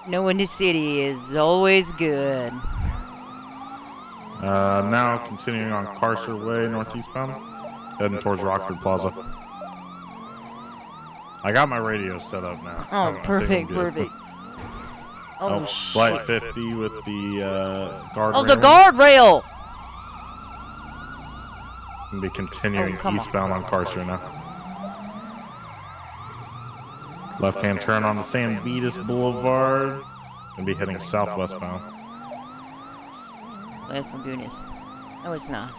Knowing the city is always good. Now continuing on Carcer Way, northeastbound, heading towards Rockford Plaza. I got my radio set up now. Oh, perfect. Oh, Flight 50 with the guardrail. Oh, the guardrail! Gonna be continuing eastbound on Carcer now. Left-hand turn on the San Vitas Boulevard. Gonna be heading southwestbound. West Lagunas. No, it's not.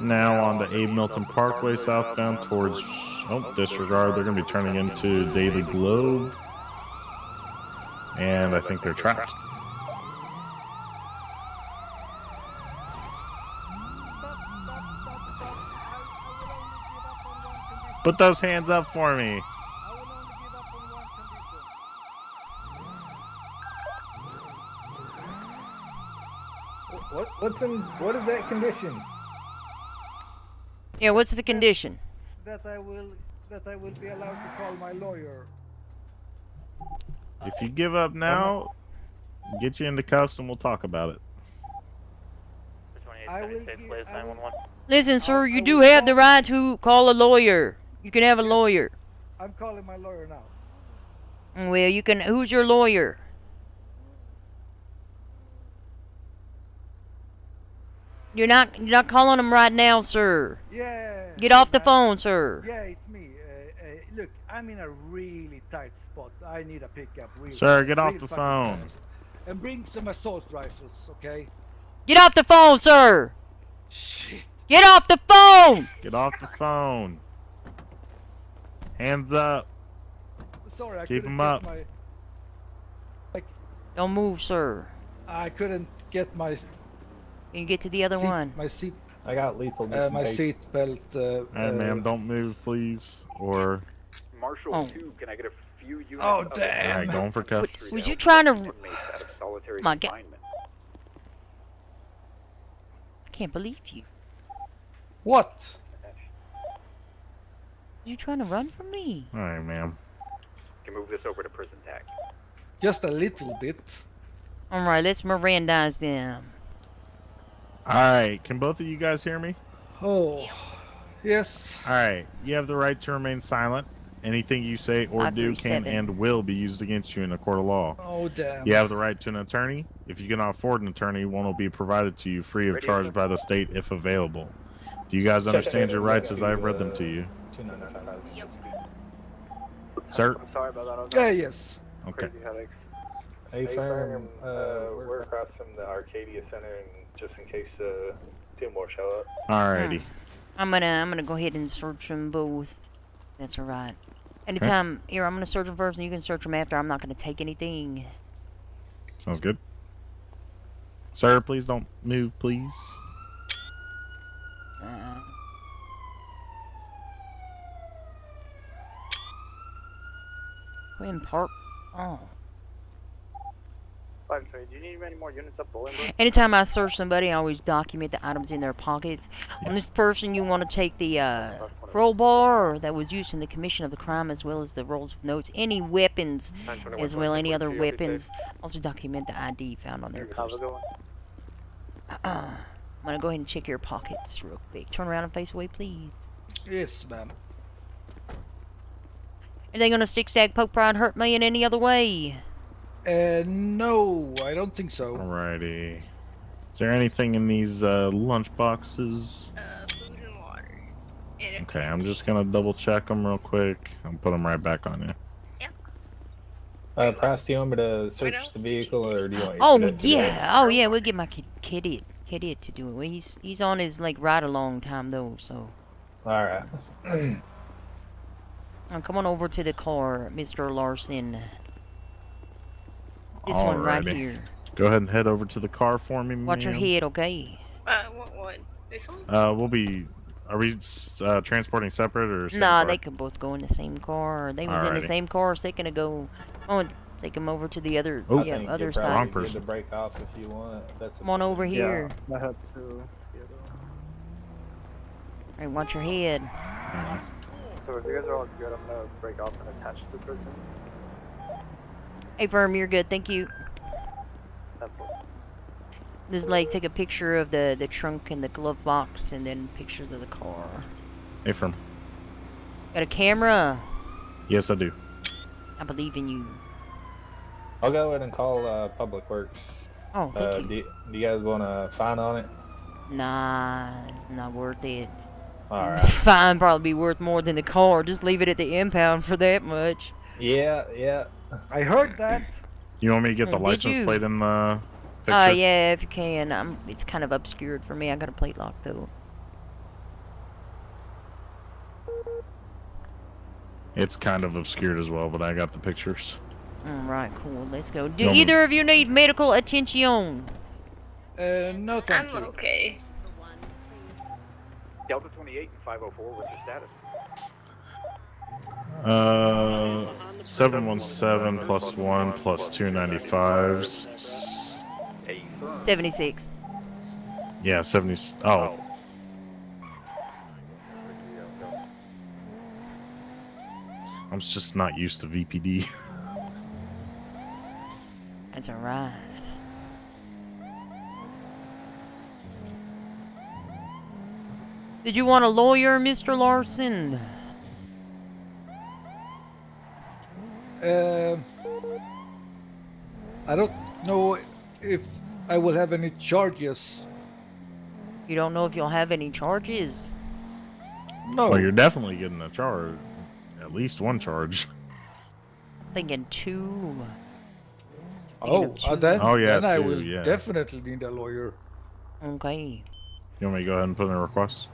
Now on to Abe Milton Parkway southbound towards, disregard. They're going to be turning into Daily Globe. And I think they're trapped. Put those hands up for me. What is that condition? Yeah, what's the condition? That I will be allowed to call my lawyer. If you give up now, get you into cuffs and we'll talk about it. Listen, sir, you do have the right to call a lawyer. You can have a lawyer. I'm calling my lawyer now. Well, you can. Who's your lawyer? You're not calling him right now, sir. Yeah. Get off the phone, sir. Yeah, it's me. Look, I'm in a really tight spot. I need a pickup. Sir, get off the phone. And bring some assault rifles, okay? Get off the phone, sir. Shit. Get off the phone. Get off the phone. Hands up. Sorry, I Keep couldn't him get up. Don't move, sir. I couldn't get my. Can you get to the other one? My seat. I got lethal my seat belt. Alright, ma'am, don't move, please. Or. Marshal 2, can I get a few units? Oh, damn. Alright, going for cuffs. Was you trying to? My God. I can't believe you. What? You trying to run from me? Alright, ma'am. Can move this over to prison tag. Just a little bit. Alright, let's Mirandize them. Alright, can both of you guys hear me? Oh, yes. Alright, you have the right to remain silent. Anything you say or do can and will be used against you in a court of law. Oh, damn. You have the right to an attorney. If you cannot afford an attorney, one will be provided to you free of charge by the state if available. Do you guys understand your rights as I've read them to you? Yep. Sir? I'm sorry about that. Yes. Okay. Crazy headaches. Hey, firm. We're across from the Arcadia Center, and just in case two more show up. Alrighty. I'm gonna go ahead and search them both. That's alright. Anytime, here, I'm gonna search them first and you can search them after. I'm not gonna take anything. Sounds good. Sir, please don't move, please. Go ahead and park. Oh. I'm sorry, do you need any more units up Bolingbrook? Anytime I search somebody, I always document the items in their pockets. On this person, you want to take the crowbar that was used in the commission of the crime, as well as the rolls of notes, any weapons, as well any other weapons. Also document the ID found on their person. I'm gonna go ahead and check your pockets real quick. Turn around and face away, please. Yes, ma'am. Are they gonna stick, stag, poke, prod, hurt me in any other way? No, I don't think so. Alrighty. Is there anything in these lunch boxes? Food and water. Okay, I'm just gonna double check them real quick. I'll put them right back on you. Price, do you want me to search the vehicle, or do you want? Oh yeah, oh yeah, we'll get my kid to do it. Well, he's on his like ride along time though, so. All right. Come on over to the car, Mr. Larson. This one right here. Go ahead and head over to the car for me, Watch your head, okay? What? This one? We'll be. Are we transporting separate or? Same Nah, car? they could both go in the same car. They was in the same car, so they gonna go. Oh, take them over to the other, other side. Wrong person. To break off if you want. Come on over here. I have to. Alright, watch your head. So if you guys are all good, I'm gonna break off and attach the person. Hey, Firm, you're good. Thank you. Just like take a picture of the trunk and the glove box, and then pictures of the car. Hey, firm. Got a camera? Yes, I do. I believe in you. I'll go ahead and call Public Works. Oh, thank you. Do you guys want to fine on it? Nah, not worth it. All right. Fine, probably be worth more than the car. Just leave it at the impound for that much. Yeah, yeah. I heard that. You want me to get the Did license you? plate in the picture? Yeah, if you can. It's kind of obscured for me. I got a plate lock though. It's kind of obscured as well, but I got the pictures. Alright, cool. Let's go. Do No. either of you need medical attention? No, thank I'm you. okay. Delta 28 and 504, what's your status? 717 plus 1 plus 295s. 76. Yeah, 70. Oh. I'm just not used to VPD. That's alright. Did you want a lawyer, Mr. Larson? I don't know if I will have any charges. You don't know if you'll have any charges? No. Well, you're definitely getting a charge. At least one charge. Thinking 2. Oh, two. then, Oh, yeah, then I two, will yeah. definitely need a lawyer. Okay. You want me to go ahead and put in a request?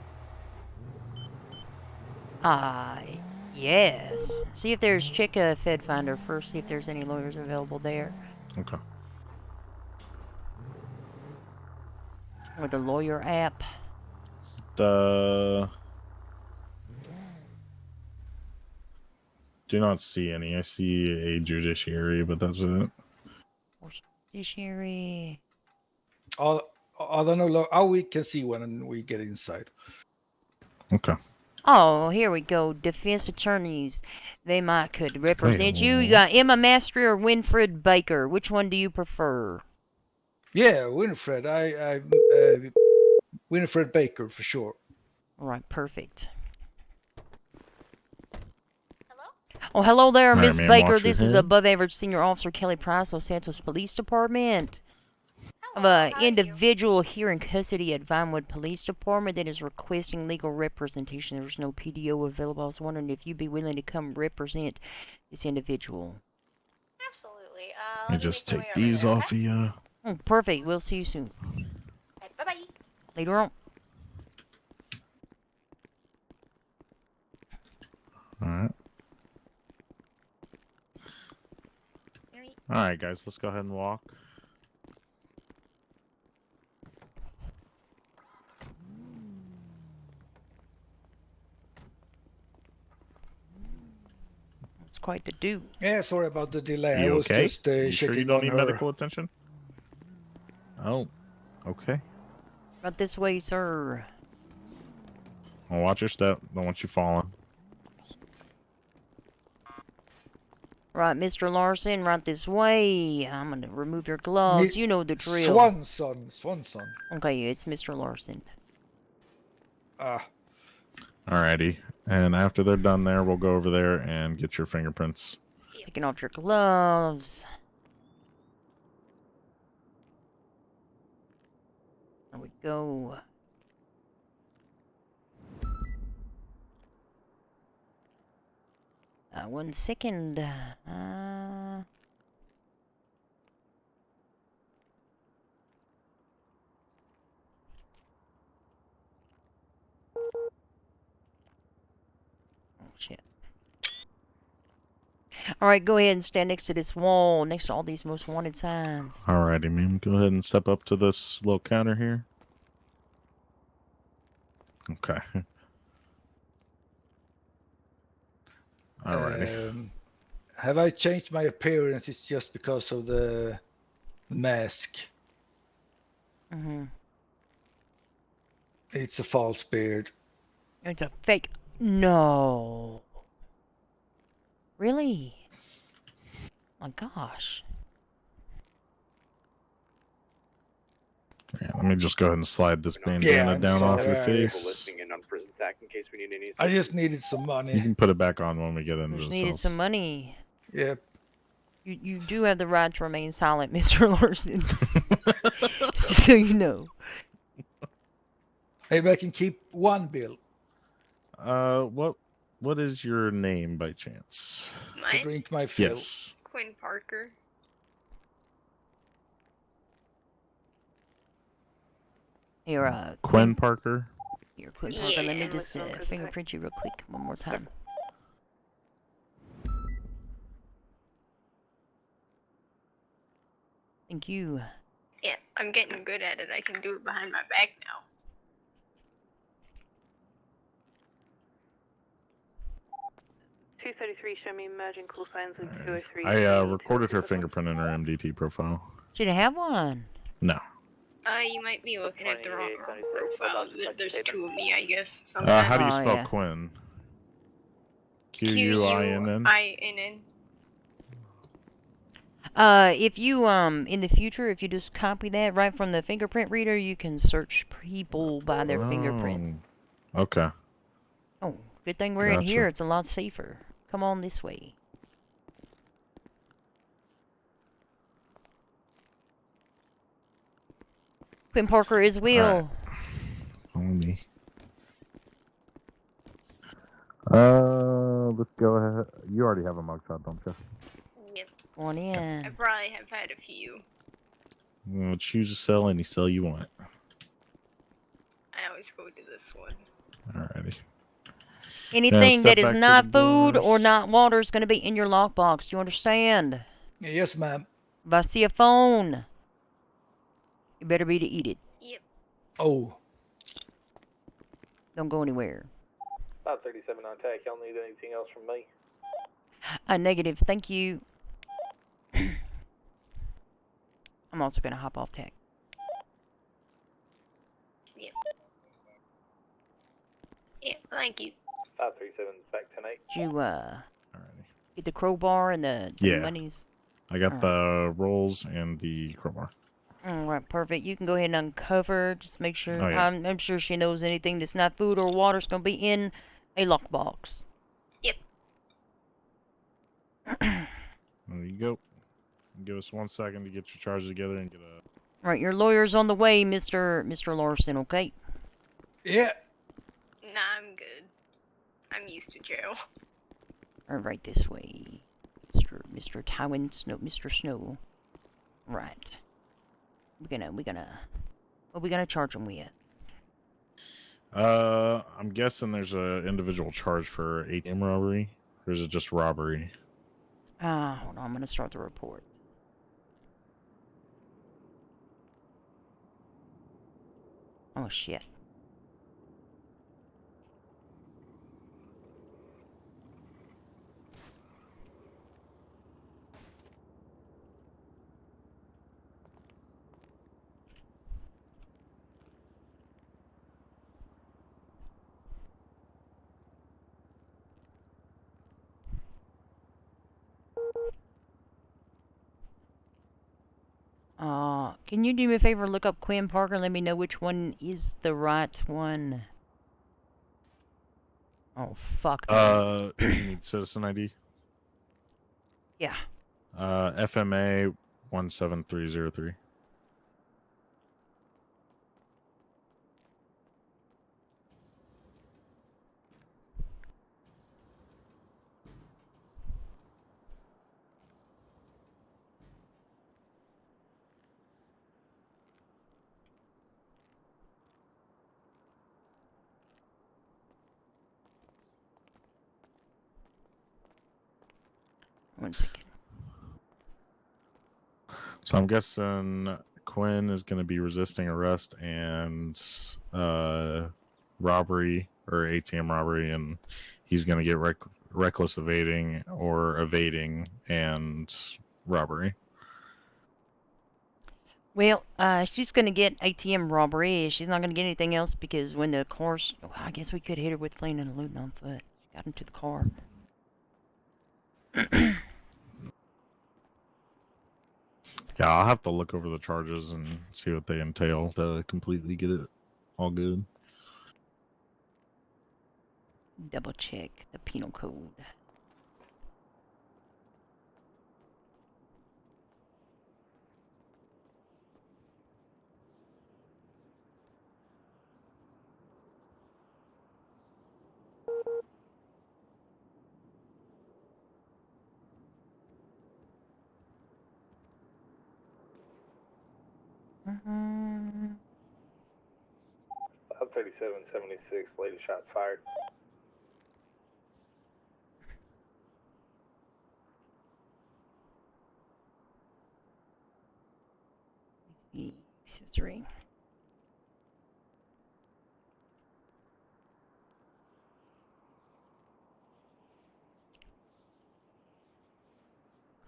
Yes. See if there's check a Fed Finder first. See if there's any lawyers available there. Okay. Or the lawyer app. Do not see any. I see a judiciary, but that's it. Judiciary. I don't know how we can see when we get inside. Okay. Oh, here we go. Defense attorneys. They could represent you. You got Emma Mastery or Winfred Baker. Which one do you prefer? Yeah, Winfred. Winfred Baker for sure. All right, perfect. Oh, hello there, All right, Miss ma'am, Baker. watch your This is head. above average senior officer Kelly Price, Los Santos Police Department. Of an individual here in custody at Vinewood Police Department that is requesting legal representation. There's no PDO available. I was wondering if you'd be willing to come represent this individual. Absolutely. Let me just take these off of you. Oh, perfect. We'll see you soon. Bye-bye. Later on. Alright. Alright, guys, let's go ahead and walk. It's quite the do. Yeah, sorry about the delay. You I was okay? just You sure checking you don't on need her. medical attention? Oh, okay. Right this way, sir. Well, watch your step. Don't want you falling. Right, Mr. Larson, right this way. I'm gonna remove your gloves. You know the drill. Swanson. Okay, it's Mr. Larson. Alrighty. And after they're done there, we'll go over there and get your fingerprints. Taking off your gloves. There we go. One second. Oh, shit. Alright, go ahead and stand next to this wall, next to all these most wanted signs. Alrighty, ma'am. Go ahead and step up to this little counter here. Okay. Alrighty. Have I changed my appearance? It's just because of the mask. Mm-hmm. It's a false beard. It's a fake. No. Really? My gosh. Yeah, let me just go ahead and slide this Yeah, bandana I'm down off your sorry. face. in on prison attack in case we need any. I just needed some You money. can put it back on when we get into Just the needed cells. some money. Yep. You do have the right to remain silent, Mr. Larson. Just so you know. Maybe I can keep one bill. What is your name by chance? To Mine? drink my fill. Yes. Quinn Parker. Here, Quinn Parker. Here, Quinn Yeah, Parker. Let me and just listen to fingerprint you real quick one more time. Thank you. Yeah, I'm getting good at it. I can do it behind my back now. Show me emerging call signs with 203. I recorded her fingerprint in her MDT profile. She didn't have one. No. You might be looking at the wrong profile. There's two of me, I guess. How Sometimes. do you Oh, spell yeah. Quinn? Quinn. Quinn. If you, in the future, if you just copy that right from the fingerprint reader, you can search people by their fingerprint. Okay. Oh, good thing we're in here. Gotcha. It's a lot safer. Come on this way. Quinn Parker is Will. Follow me. Let's go ahead. You already have a mugshot, don't you? Yep. Go on in. I probably have had a few. Well, choose a cell, any cell you want. I always go to this one. Alrighty. Anything step that is back to not the food or doors. not water is going to be in your lockbox. You understand? Yes, ma'am. If I see a phone, you better be to eat it. Yep. Oh, Don't go anywhere. 537 on attack. Y'all need anything else from me? Negative. Thank you. I'm also going to hop off tech. Yep. Yeah, thank you. 537 back tonight. Did you, Alrighty. get the crowbar and the Yeah. monies? I got the rolls and the crowbar. Alright, perfect. You can go ahead and uncover. Just make sure. Oh, yeah. I'm sure she knows anything that's not food or water is going to be in a lockbox. Yep. There you go. Give us 1 second to get your charges together and get a... Alright, your lawyer's on the way, Mr. Larson, okay? yeah. Nah, I'm good. I'm used to jail. Right this way. Mr. Tywin Snow, Mr. Snow. Right. What we gonna charge him with? I'm guessing there's a individual charge for ATM robbery, or is it just robbery? Hold on, I'm gonna start the report. Oh shit. Can you do me a favor, look up Quinn Parker, and let me know which one is the right one? Oh, fuck. You need citizen ID? Yeah. FMA 17303. One second. So I'm guessing Quinn is going to be resisting arrest and robbery or ATM robbery, and he's going to get reckless evading or evading and robbery. Well, she's gonna get ATM robbery. She's not gonna get anything else because when the car's... Well, I guess we could hit her with fleeing and eluding on foot. She got into the car. Yeah, I'll have to look over the charges and see what they entail to completely get it all good. Double check the penal code. Mm-hmm. 3776, lady shot fired. The accessory.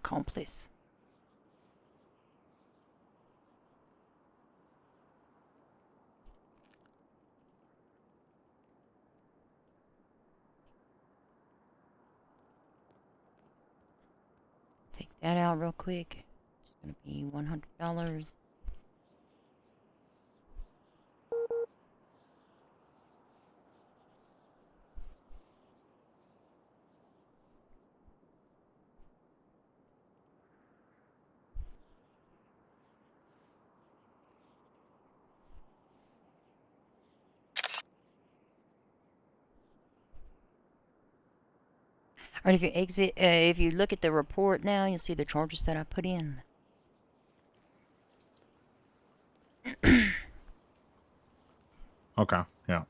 Accomplice. Take that out real quick. It's gonna be $100. Alright, if you exit, if you look at the report now, you'll see the charges that I put in. Okay, yeah.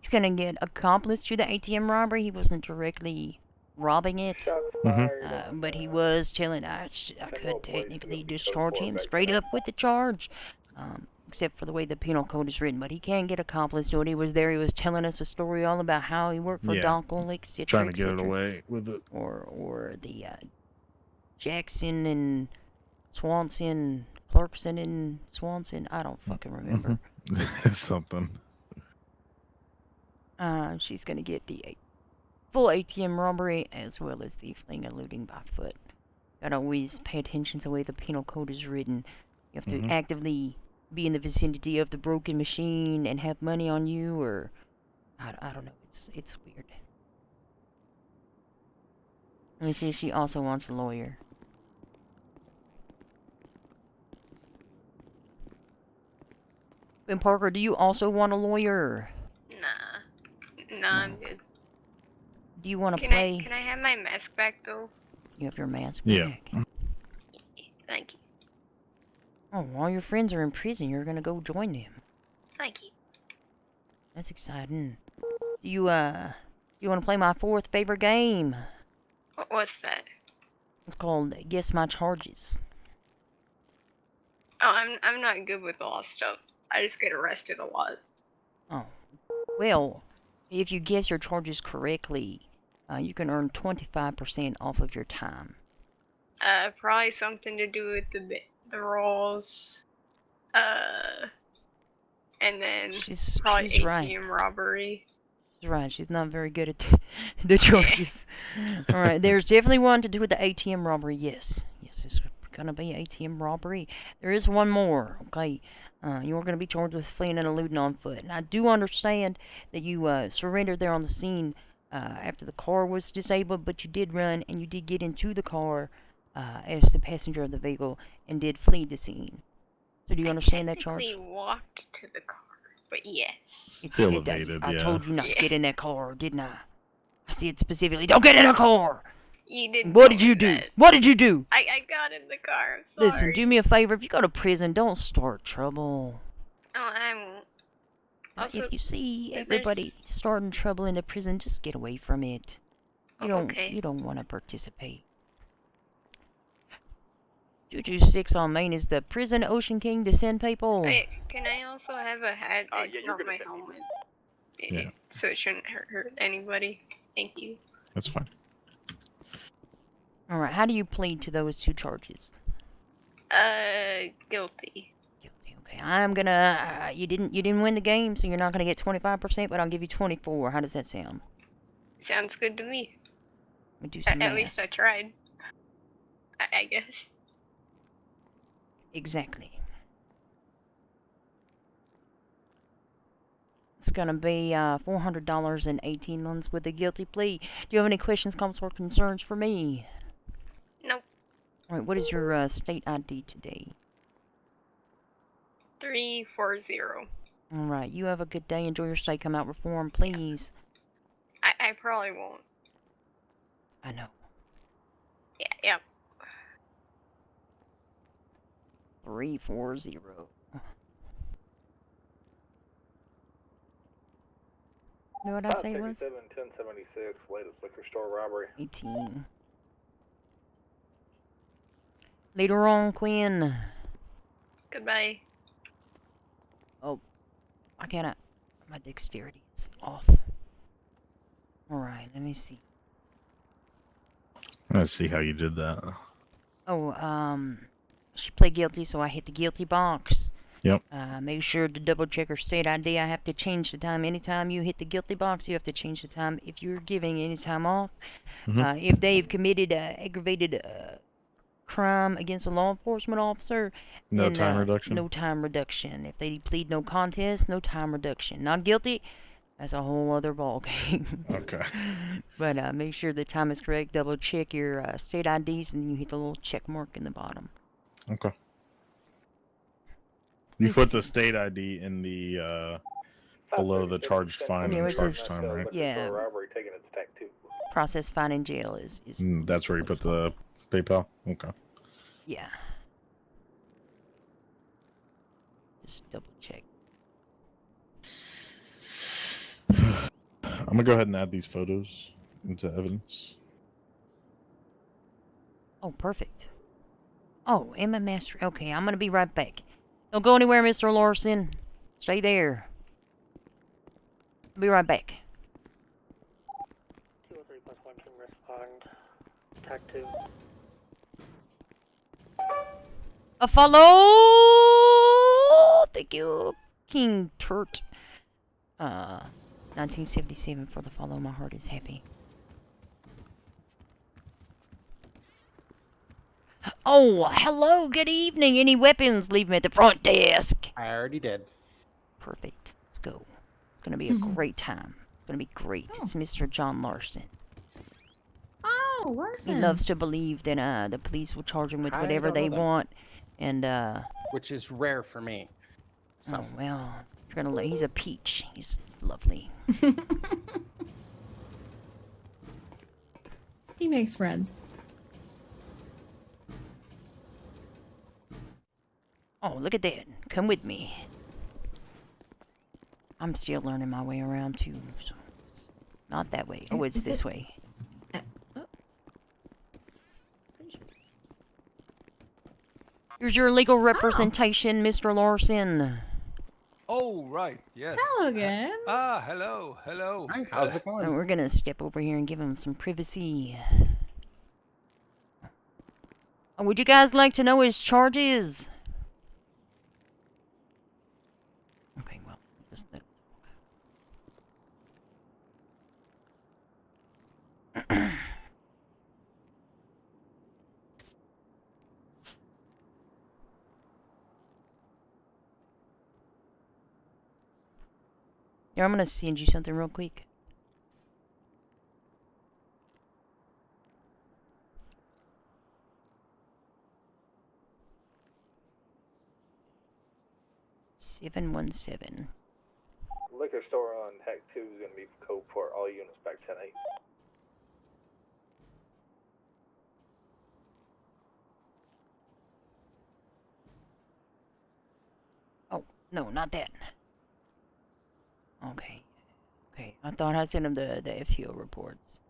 He's gonna get accomplice to the ATM robbery. He wasn't directly robbing it, but he was telling I could technically discharge him straight up with the charge, except for the way the penal code is written. But he can get accomplice to it. He was there. He was telling us a story all about how he worked for Donkel, etc. Trying to get it away with it. Or the Jackson and Swanson, Clarkson and Swanson. I don't fucking remember. Something. She's gonna get the full ATM robbery as well as the fleeing and looting by foot. Gotta always pay attention to the way the penal code is written. You have to actively be in the vicinity of the broken machine and have money on you, or I don't know. It's weird. Let me see if she also wants a lawyer. Ben Parker, do you also want a lawyer? Nah, I'm good. Do you want to play? Can I have my mask back though? You have your mask Yeah. back. Thank you. Oh, while your friends are in prison, you're gonna go join them. Thank you. That's exciting. Do you want to play my fourth favorite game? What's that? It's called Guess My Charges. Oh, I'm not good with all stuff. I just get arrested a lot. Oh. Well, if you guess your charges correctly, you can earn 25% off of your time. Probably something to do with the rolls. And then probably she's ATM right. robbery. She's right. She's not very good at the charges. All right. There's definitely one to do with the ATM robbery. Yes. Yes, it's gonna be ATM robbery. There is one more. Okay. You're going to be charged with fleeing and eluding on foot. And I do understand that you surrendered there on the scene after the car was disabled, but you did run and you did get into the car as the passenger of the vehicle and did flee the scene. So do you understand that charge? I technically walked to the car, but yes. Still evaded, I yeah. told you not to get in that car, didn't I? I said specifically, don't get in a car! You didn't. What did you do? What did you do? I got in the car. I'm sorry. Listen, do me a favor. If you go to prison, don't start trouble. Oh, I won't. Also, if you see everybody starting trouble in the prison, just get away from it. You don't want to participate. Juju 6 on Main is the prison Ocean King to send people. Wait, can I also have a hat? It's not my helmet. Yeah. So it shouldn't hurt anybody. Thank you. That's fine. Alright, how do you plead to those two charges? Guilty. Guilty, okay. I'm gonna, you didn't win the game, so you're not gonna get 25%, but I'll give you 24. How does that sound? Sounds good to me. Let me do some math. At least I tried. I guess. Exactly. It's gonna be $400 and 18 months with a guilty plea. Do you have any questions, comments, or concerns for me? Nope. All right. What is your state ID today? 340. All right. You have a good day. Enjoy your stay. Come out reform, please. I probably won't. I know. Yeah, yep. 340. You know what I say it was? 1076, latest liquor store robbery. 18. Later on, Quinn. Goodbye. Oh, I cannot. My dexterity is off. Alright, let me see. Let's see how you did that. Oh, she pled guilty, so I hit the guilty box. Yep. Make sure to double check her state ID. I have to change the time. Anytime you hit the guilty box, you have to change the time. If you're giving any time off, if they've committed aggravated crime against a law enforcement officer, No then, time reduction? No time reduction. If they plead no contest, no time reduction. Not guilty, that's a whole other ballgame. Okay. But make sure the time is correct. Double check your state IDs, and you hit the little check mark in the bottom. Okay. You put the state ID in the below the charged fine Yeah, and which charged is- time, right? Yeah. Robbery taking its tech too. Process fine in jail is That's where you put the PayPal? Okay. yeah. Just double check. I'm gonna go ahead and add these photos into evidence. Oh, perfect. Oh, Emma Master. Okay, I'm gonna be right back. Don't go anywhere, Mr. Larson. Stay there. I'll be right back. 203+1 can respond. Tag 2. A follow! Thank you, King Turt. 1977 for the follow. My heart is happy. Oh, hello, good evening. Any weapons? Leave them at the front desk. I already did. Perfect. Let's go. It's gonna be a great time. It's gonna be great. It's Mr. John Larson. Oh, Larson. He loves to believe that the police will charge him with I whatever don't they know that. want, and Which is rare for me. So. oh well, you're gonna. He's a peach. He's lovely. He makes friends. Oh, look at that. Come with me. I'm still learning my way around too. So it's not that way. Oh, it's Is this it- way. Here's your legal representation, Mr. Larson. Oh, right, yes. Hello again. Hello, hello. Hi, how's it And going? we're gonna step over here and give him some privacy. Would you guys like to know his charges? Okay, well, just that. Here, I'm gonna send you something real quick. $717. Liquor store on Tech 2 is going to be code for all units back 10-8. Oh, no, not that. Okay. Okay, I thought I sent him the FTO reports.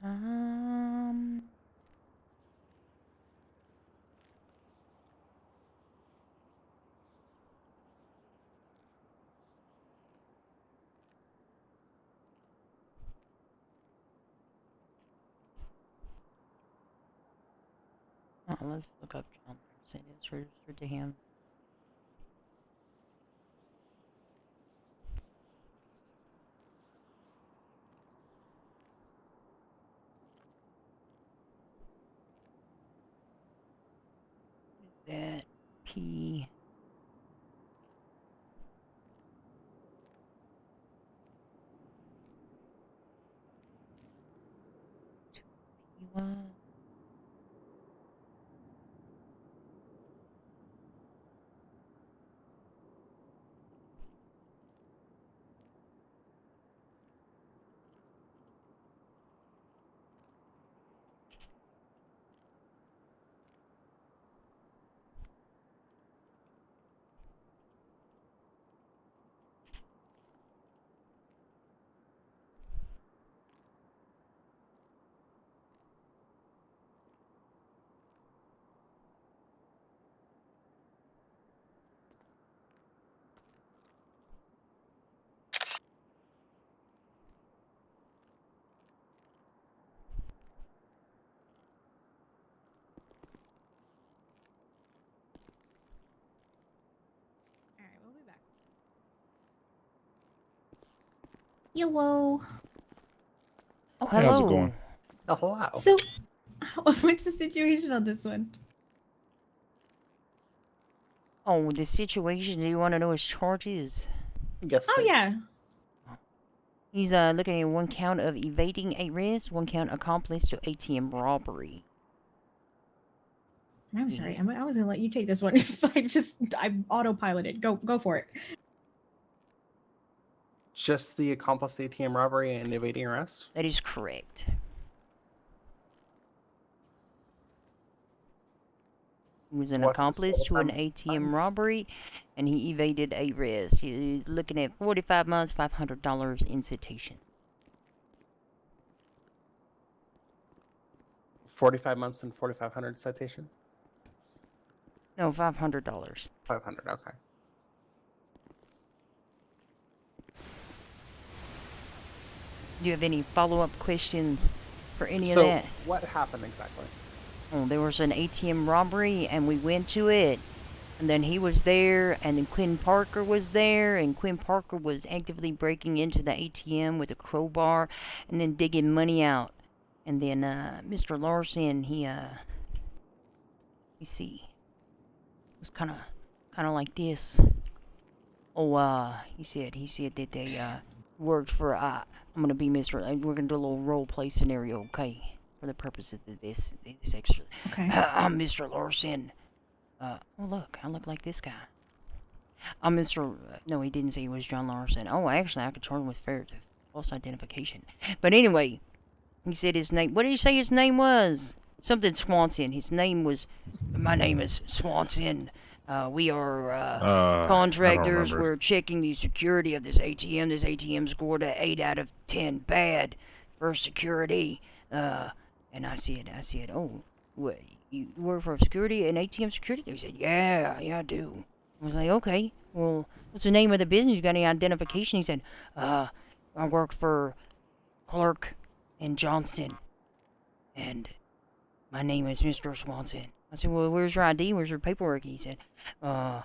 Done. Let's look up John Larson. It's registered to him. What is that? P. P1. Alright, we'll be back. Hello. Oh, Hey, hello. how's it going? Oh, hello. So, what's the situation on this one? Oh, the situation. Do you want to know his charges? Yes. Oh, please. yeah. He's looking at 1 count of evading arrest, 1 count accomplice to ATM robbery. I'm sorry. I was gonna let you take this one. I autopiloted. Go for it. Just the accomplice ATM robbery and evading arrest? That is correct. He was an What's his accomplice to total an time? ATM robbery, and he evaded arrest. He's looking at 45 months, $500 in citation. 45 months and 4,500 citation? No, $500. 500, okay. Do you have any follow-up questions for any of So, that? what happened exactly? Oh, there was an ATM robbery, and we went to it. And then he was there, and then Quinn Parker was there, and Quinn Parker was actively breaking into the ATM with a crowbar, and then digging money out. And then Mr. Larson, he you see, was kind of like this. Oh, he said that they worked for I'm gonna be Mr. We're gonna do a little role play scenario, okay, for the purpose of this extra. Okay. I'm Mr. Larson. Oh look, I look like this guy. I'm Mr. No, he didn't say he was John Larson. Oh, actually, I could charge him with false identification. But anyway, he said his name. What did he say his name was? Something Swanson. His name was. My name is Swanson. We are contractors. We're checking the security of this ATM. This ATM scored a 8 out of 10 bad for security. And I said, oh, what? You work for security and ATM security? He said, yeah, I do. I was like, okay, well, what's the name of the business? You got any identification? He said, I work for Clark and Johnson, and my name is Mr. Swanson. I said, well, where's your ID? Where's your paperwork? He said, oh,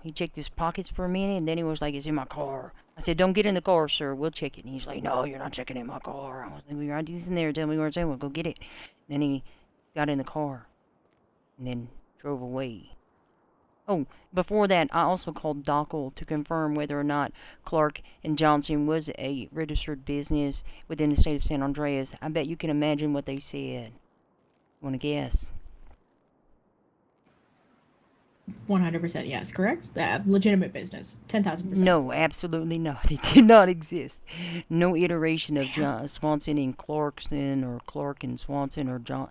he checked his pockets for a minute, and then he was like, it's in my car. I said, don't get in the car, sir. We'll check it. And he's like, no, you're not checking in my car. I was like, well, your ID's in there. Tell me where it's at. We'll go get it. Then he got in the car and then drove away. Oh, before that, I also called Dockel to confirm whether or not Clark and Johnson was a registered business within the state of San Andreas. I bet you can imagine what they said. Want to guess? 100% yes, correct? Legitimate business. 10,000%. No, absolutely not. It did not exist. No iteration of John Swanson and Clarkson or Clark and Swanson or John.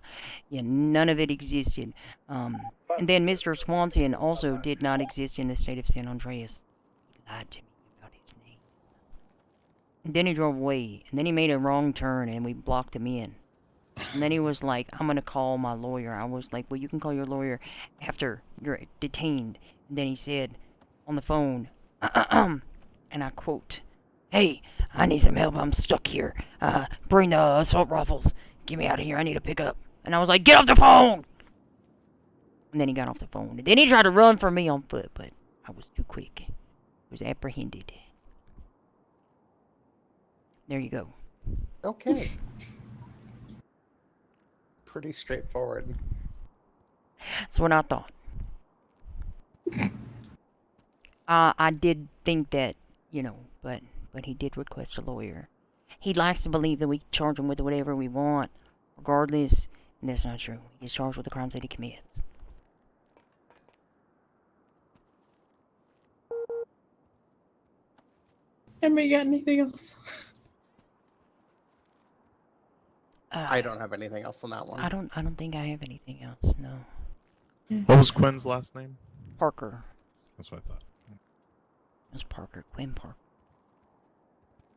Yeah, none of it existed. And then Mr. Swanson also did not exist in the state of San Andreas. He lied to me about his name. And then he drove away. And then he made a wrong turn and we blocked him in. And then he was like, I'm going to call my lawyer. I was like, well, you can call your lawyer after you're detained. And then he said on the phone, and I quote, hey, I need some help. I'm stuck here. Bring the assault rifles. Get me out of here. I need a pickup. And I was like, get off the phone! And then he got off the phone. And then he tried to run for me on foot, but I was too quick. Was apprehended. There you go. Okay. Pretty straightforward. That's what I thought. I did think that, you know, but he did request a lawyer. He likes to believe that we can charge him with whatever we want, regardless, and that's not true. He gets charged with the crimes that he commits. Anybody got anything else? I don't have anything else on that one. I don't think I have anything else. No. What was Quinn's last name? Parker. That's what I thought. That's Parker. Quinn Parker.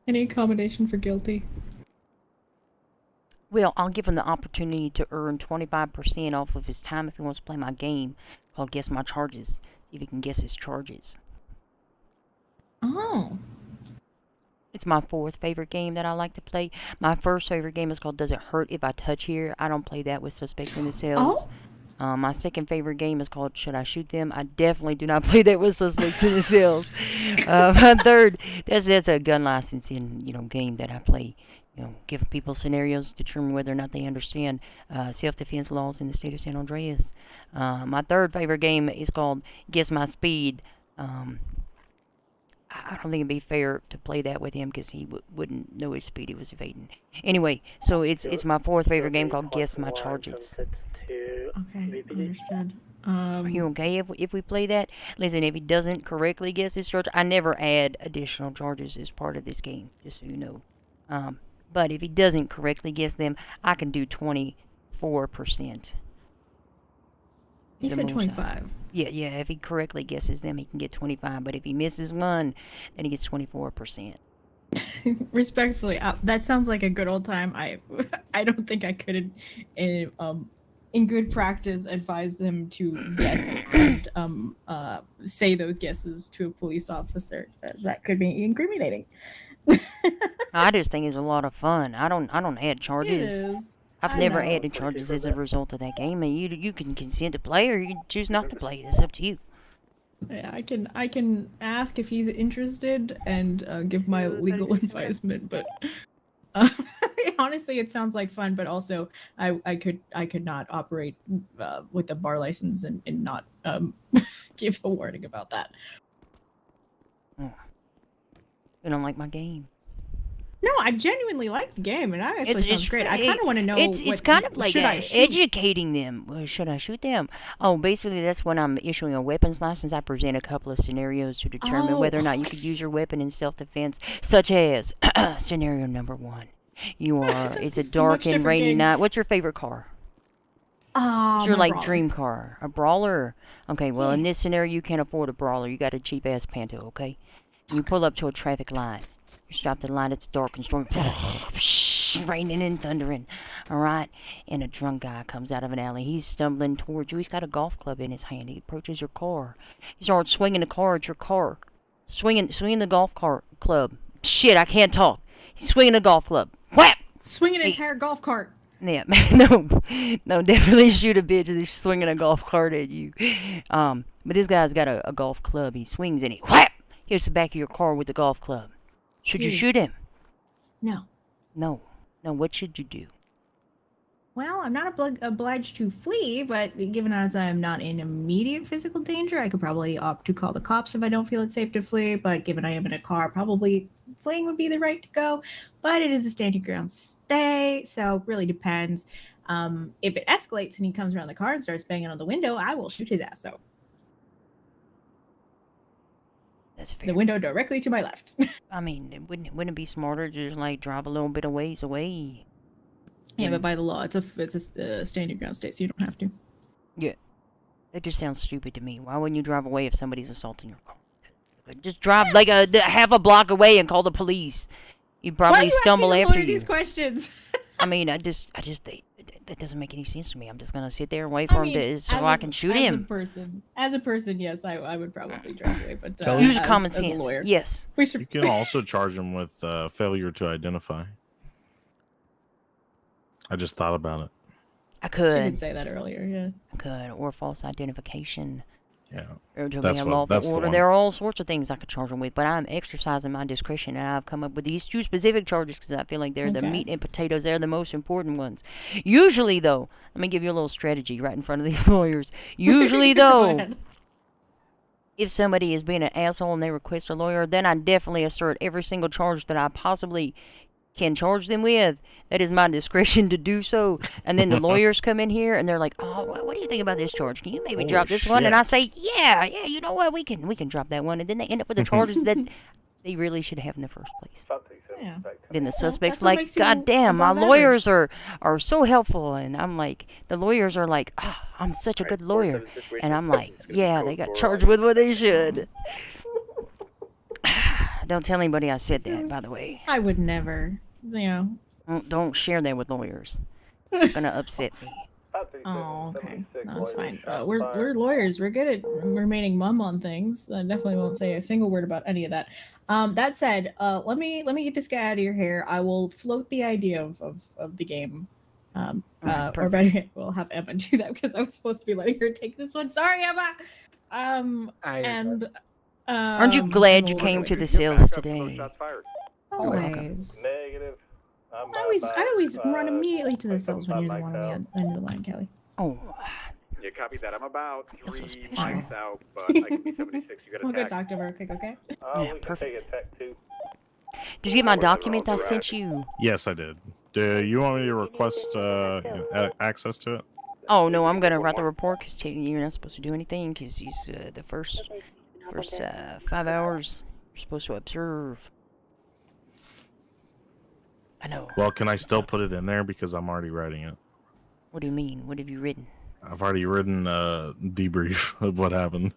Any accommodation for guilty? Well, I'll give him the opportunity to earn 25% off of his time if he wants to play my game called Guess My Charges. See if he can guess his charges. Oh. It's my 4th favorite game that I like to play. My first favorite game is called Does It Hurt If I Touch Here? I don't play that with suspects in the cells. My second favorite game is called Should I Shoot Them? I definitely do not play that with suspects in the cells. My third, that's a gun licensing, game that I play. Give people scenarios to determine whether or not they understand self-defense laws in the state of San Andreas. My third favorite game is called Guess My Speed. I don't think it'd be fair to play that with him because he wouldn't know his speed he was evading. Anyway, so it's my 4th favorite game called Guess My Charges. Okay, understood. Are you okay if we play that? Listen, if he doesn't correctly guess his charge, I never add additional charges as part of this game, just so you know. But if he doesn't correctly guess them, I can do 24%. You said 25. Yeah, if he correctly guesses them, he can get 25. But if he misses one, then he gets 24%. Respectfully, that sounds like a good old time. I don't think I could, in good practice, advise them to guess and say those guesses to a police officer. That could be incriminating. I just think it's a lot of fun. I don't add charges. It is. I've never added charges as a result of that game. And you can consent to play or you can choose not to play. It's up to you. Yeah, I can ask if he's interested and give my legal advisement, but honestly, it sounds like fun. But also, I could not operate with a bar license and not give a warning about that. Oh. You don't like my game? No, I genuinely like the game, and I actually sounds great. I kind of want to know. It's kind of like educating them. Well, should I shoot them? Oh, basically, that's when I'm issuing a weapons license. I present a couple of scenarios to determine whether or not you could use your weapon in self-defense, such as scenario number 1. It's a dark and rainy night. What's your favorite car? What's your dream car? A brawler? Okay, well, in this scenario, you can't afford a brawler. You got a cheap-ass Panto, okay? And you pull up to a traffic light. You stop the light, it's dark and stormy. Raining and thundering. Alright? And a drunk guy comes out of an alley. He's stumbling towards you. He's got a golf club in his hand. He approaches your car. He starts swinging the car at your car. Swinging the golf club. Shit, I can't talk. He's swinging the golf club. Whap! Swinging an entire golf cart. Yeah, no, definitely shoot a bitch that's swinging a golf cart at you. But this guy's got a golf club. He swings and he whap! Hits the back of your car with the golf club. Should you shoot him? No. No, what should you do? Well, I'm not obliged to flee, but given as I'm not in immediate physical danger, I could probably opt to call the cops if I don't feel it's safe to flee. But given I am in a car, probably fleeing would be the right to go. But it is a standing ground stay, so it really depends. If it escalates and he comes around the car and starts banging on the window, I will shoot his ass, though. That's fair. The window directly to my left. I mean, wouldn't it be smarter to just drive a little bit of ways away? Yeah, but by the law, it's a standing ground state, so you don't have to. Yeah, that just sounds stupid to me. Why wouldn't you drive away if somebody's assaulting your car? Just drive like a half a block away and call the police. You'd probably stumble after you. These questions. I mean, that doesn't make any sense to me. I'm just gonna sit there and wait for him so I can shoot him. As a person, yes, I would probably drive away. But use common sense. As a lawyer, yes. You can also charge him with failure to identify. I just thought about it. I could. She did say that earlier, yeah. I cut or false identification. Yeah. Or to That's be what- that's the order. one. There are all sorts of things I could charge them with, but I'm exercising my discretion, and I've come up with these 2 specific charges because I feel like they're the Okay. meat and potatoes. They're the most important ones. Usually, though, let me give you a little strategy right in front of these lawyers. Usually, Go though, ahead. if somebody is being an asshole and they request a lawyer, then I definitely assert every single charge that I possibly can charge them with. That is my discretion to do so. And then the lawyers come in here and they're like, "Oh, what do you think about this charge? Can you maybe Holy drop this one?" And shit. I say, "Yeah, you know what? We can drop that one." And then they end up with the charges that they really should have in the first place. Yeah. Then the Well, suspect's that's what like, makes you "God damn, my above lawyers are so helpful." And I'm like, the lawyers are like, "Oh, I'm such a good lawyer." And I'm like, "Yeah, they got charged with what they should." Don't tell anybody I said that, by the way. I would never. You know. Don't share that with lawyers. It's gonna upset me. Oh, okay. No, that's fine. We're lawyers. We're good at remaining mum on things. I definitely won't say a single word about any of that. That said, let me get this guy out of your hair. I will float the idea of the game. Or better yet, we'll have Emma do that because I was supposed to be letting her take this one. Sorry, Emma. Aren't you glad you came to the sales today? Always. Negative. I always run immediately to the cells when you're the one on the end of the line, Kelly. Oh. Yeah, copy that. I'm about This was 3 picture. miles out, but I can be 76. You got We'll a go tag. talk to her quick, okay? Oh, Yeah, we can perfect. take a tech too. Did you get my document I sent you? Yes, I did. Do you want me to request access to it? Oh no, I'm gonna write the report because you're not supposed to do anything because he's the first 5 hours you're supposed to observe. I know. Well, can I still put it in there because I'm already writing it? What do you mean? What have you written? I've already written a debrief of what happened.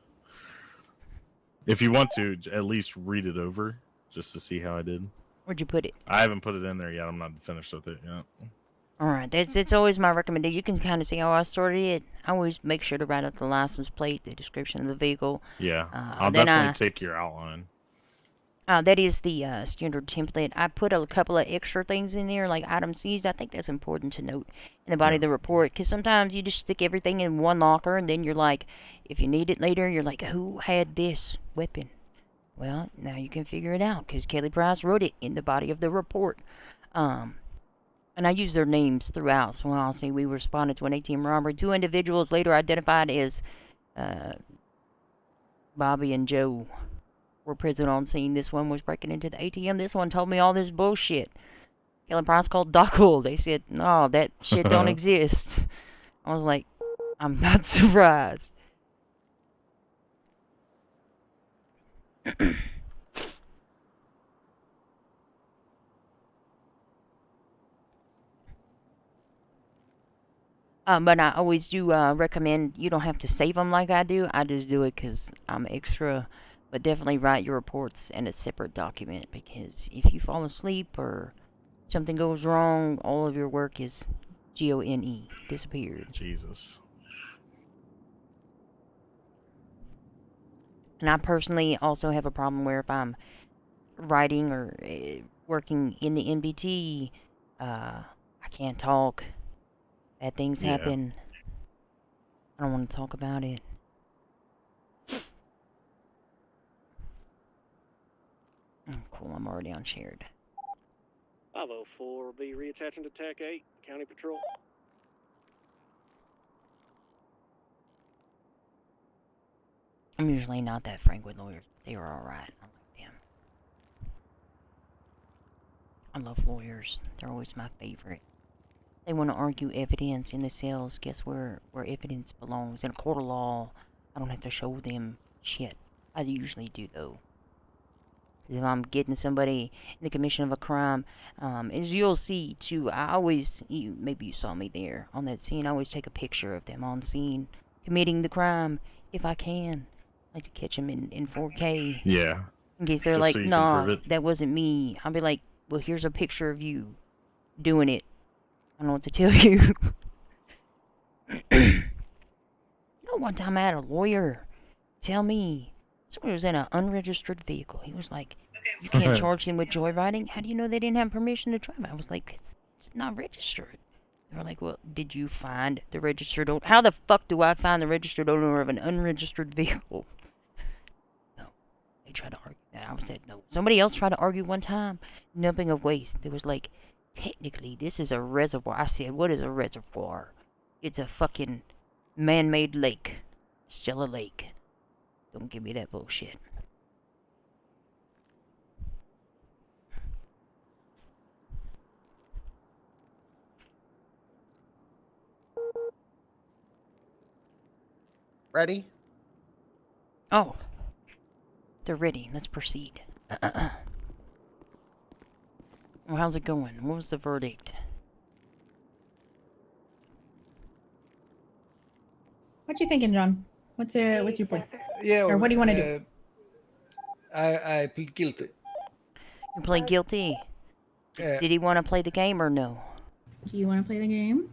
If you want to, at least read it over just to see how I did. Where'd you put it? I haven't put it in there yet. I'm not finished with it yet. All right, it's always my recommendation. You can kind of see how I started it. I always make sure to write out the license plate, the description of the vehicle. Yeah, I'll then definitely take your outline. That is the standard template. I put a couple of extra things in there, like item C's. I think that's important to note in the body of the report, because sometimes you just stick everything in one locker, and then you're like, if you need it later, you're like, who had this weapon? Well, now you can figure it out, because Kelly Price wrote it in the body of the report. And I use their names throughout, so I'll say we responded to an ATM robbery. 2 individuals later identified as Bobby and Joe were present on scene. This one was breaking into the ATM. This one told me all this bullshit. Kelly Price called Dockle. They said, no, that shit don't exist. I was like, I'm not surprised. But I always do recommend you don't have to save them like I do. I just do it because I'm extra. But definitely write your reports in a separate document, because if you fall asleep or something goes wrong, all of your work is gone, disappeared. Jesus. And I personally also have a problem where if I'm writing or working in the NBT, I can't talk. Bad things happen. I don't want to talk about it. Cool, I'm already on shared. 504 will be reattaching to TAC 8, County Patrol. I'm usually not that frank with lawyers. They are alright. I like them. I love lawyers. They're always my favorite. They want to argue evidence in the cells. Guess where evidence belongs? In a court of law. I don't have to show them shit. I usually do, though. If I'm getting somebody in the commission of a crime, as you'll see, too, I always, maybe you saw me there on that scene, I always take a picture of them on scene committing the crime, if I can. I like to catch them in 4K. Yeah. In case they're Just like, so you can nah, prove it. that wasn't me. I'll be like, well, here's a picture of you doing it. I don't know what to tell you. You know, one time I had a lawyer tell me somebody was in an unregistered vehicle. He was like, you can't charge them with joyriding. How do you know they didn't have permission to drive? I was like, it's not registered. They're like, well, did you find the registered owner? How the fuck do I find the registered owner of an unregistered vehicle? No. They tried to argue that. I said no. Somebody else tried to argue one time. Dumping of waste. There was like, technically, this is a reservoir. I said, what is a reservoir? It's a fucking man-made lake. Still a lake. Don't give me that bullshit. Ready? Oh. They're ready. Let's proceed. Well, how's it going? What was the verdict? What you thinking, John? What's your play? Yeah. Or what do you want to do? I plead guilty. You play guilty? Did he want to play the game or no? Do you want to play the game?